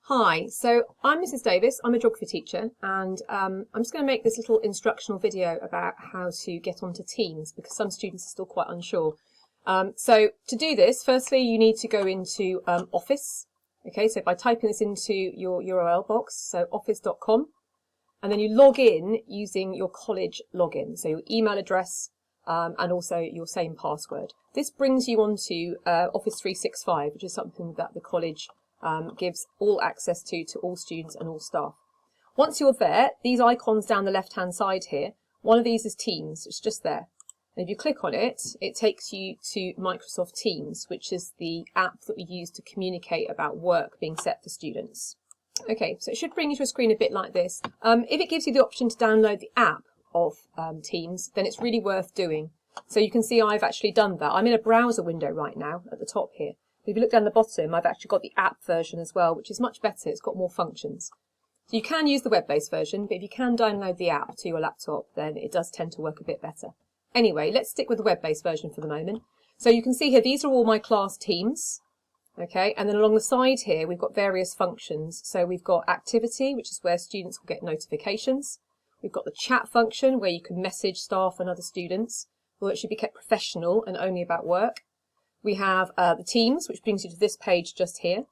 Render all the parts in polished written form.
Hi, so I'm Mrs. Davis, I'm a geography teacher, and I'm just going to make this little instructional video about how to get onto Teams because some students are still quite unsure. So to do this, firstly you need to go into Office. Okay, so by typing this into your URL box, so office.com, and then you log in using your college login, so your email address and also your same password. This brings you onto Office 365, which is something that the college gives all access to all students and all staff. Once you're there, these icons down the left-hand side here, one of these is Teams, it's just there. And if you click on it, it takes you to Microsoft Teams, which is the app that we use to communicate about work being set for students. Okay, so it should bring you to a screen a bit like this. If it gives you the option to download the app of Teams, then it's really worth doing. So you can see I've actually done that. I'm in a browser window right now at the top here. If you look down the bottom, I've actually got the app version as well, which is much better. It's got more functions. So you can use the web-based version, but if you can download the app to your laptop, then it does tend to work a bit better. Anyway, let's stick with the web-based version for the moment. So you can see here, these are all my class teams. Okay, and then along the side here, we've got various functions. So we've got activity, which is where students will get notifications. We've got the chat function, where you can message staff and other students. Well, it should be kept professional and only about work. We have the Teams, which brings you to this page just here.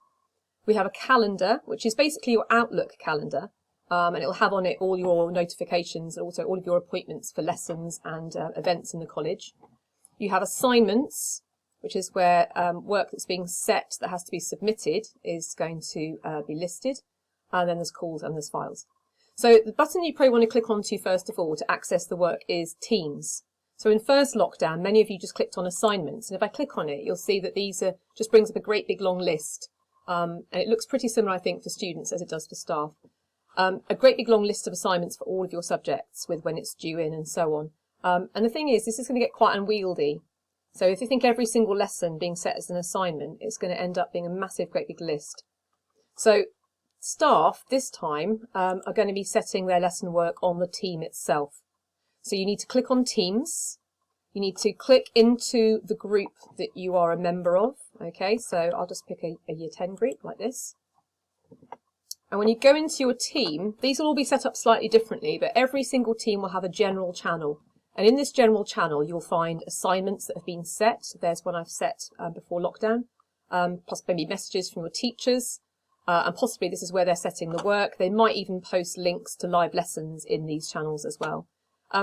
We have a calendar, which is basically your Outlook calendar, and it will have on it all your notifications and also all of your appointments for lessons and events in the college. You have assignments, which is where work that's being set that has to be submitted is going to be listed. And then there's calls and there's files. So the button you probably want to click onto first of all to access the work is Teams. So in first lockdown, many of you just clicked on assignments. And if I click on it, you'll see that these just brings up a great big long list. And it looks pretty similar, I think, for students as it does for staff. A great big long list of assignments for all of your subjects with when it's due in and so on. And the thing is, this is going to get quite unwieldy. So if you think every single lesson being set as an assignment, it's going to end up being a massive, great big list. So staff this time are going to be setting their lesson work on the team itself. So you need to click on Teams. You need to click into the group that you are a member of. Okay, so I'll just pick a Year 10 group like this. And when you go into your team, these will all be set up slightly differently, but every single team will have a general channel. And in this general channel, you'll find assignments that have been set. There's one I've set before lockdown, plus maybe messages from your teachers. And possibly this is where they're setting the work. They might even post links to live lessons in these channels as well.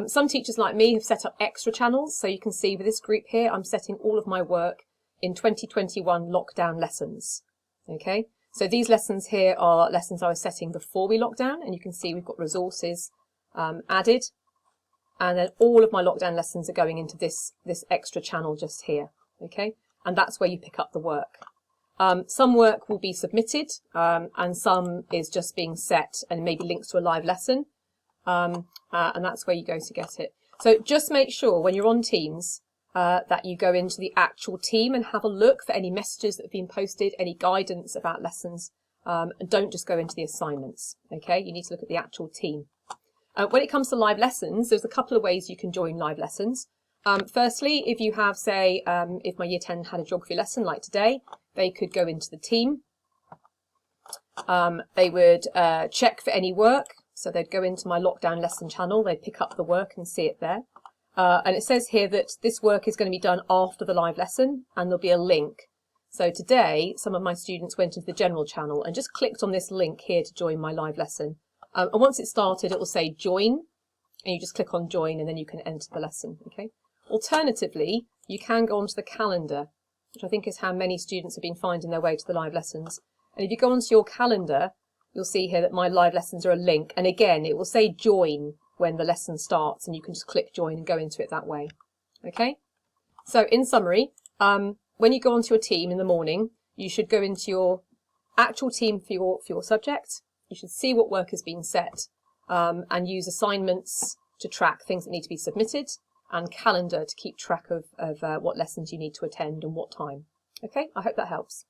Some teachers like me have set up extra channels. So you can see with this group here, I'm setting all of my work in 2021 lockdown lessons. Okay, so these lessons here are lessons I was setting before we locked down. And you can see we've got resources added. And then all of my lockdown lessons are going into this extra channel just here. Okay, and that's where you pick up the work. Some work will be submitted and some is just being set and maybe links to a live lesson. And that's where you go to get it. So just make sure when you're on Teams that you go into the actual team and have a look for any messages that have been posted, any guidance about lessons, and don't just go into the assignments. Okay, you need to look at the actual team. When it comes to live lessons, there's a couple of ways you can join live lessons. Firstly, if you have, say, if my Year 10 had a geography lesson like today, they could go into the team. They would check for any work. So they'd go into my lockdown lesson channel, they'd pick up the work and see it there. And it says here that this work is going to be done after the live lesson and there'll be a link. So today, some of my students went into the general channel and just clicked on this link here to join my live lesson. And once it started, it will say join, and you just click on join and then you can enter the lesson. Okay. Alternatively, you can go onto the calendar, which I think is how many students have been finding their way to the live lessons. And if you go onto your calendar, you'll see here that my live lessons are a link. And again, it will say join when the lesson starts and you can just click join and go into it that way. Okay. So in summary, when you go onto your team in the morning, you should go into your actual team for your subject. You should see what work has been set and use assignments to track things that need to be submitted and calendar to keep track of what lessons you need to attend and what time. Okay, I hope that helps.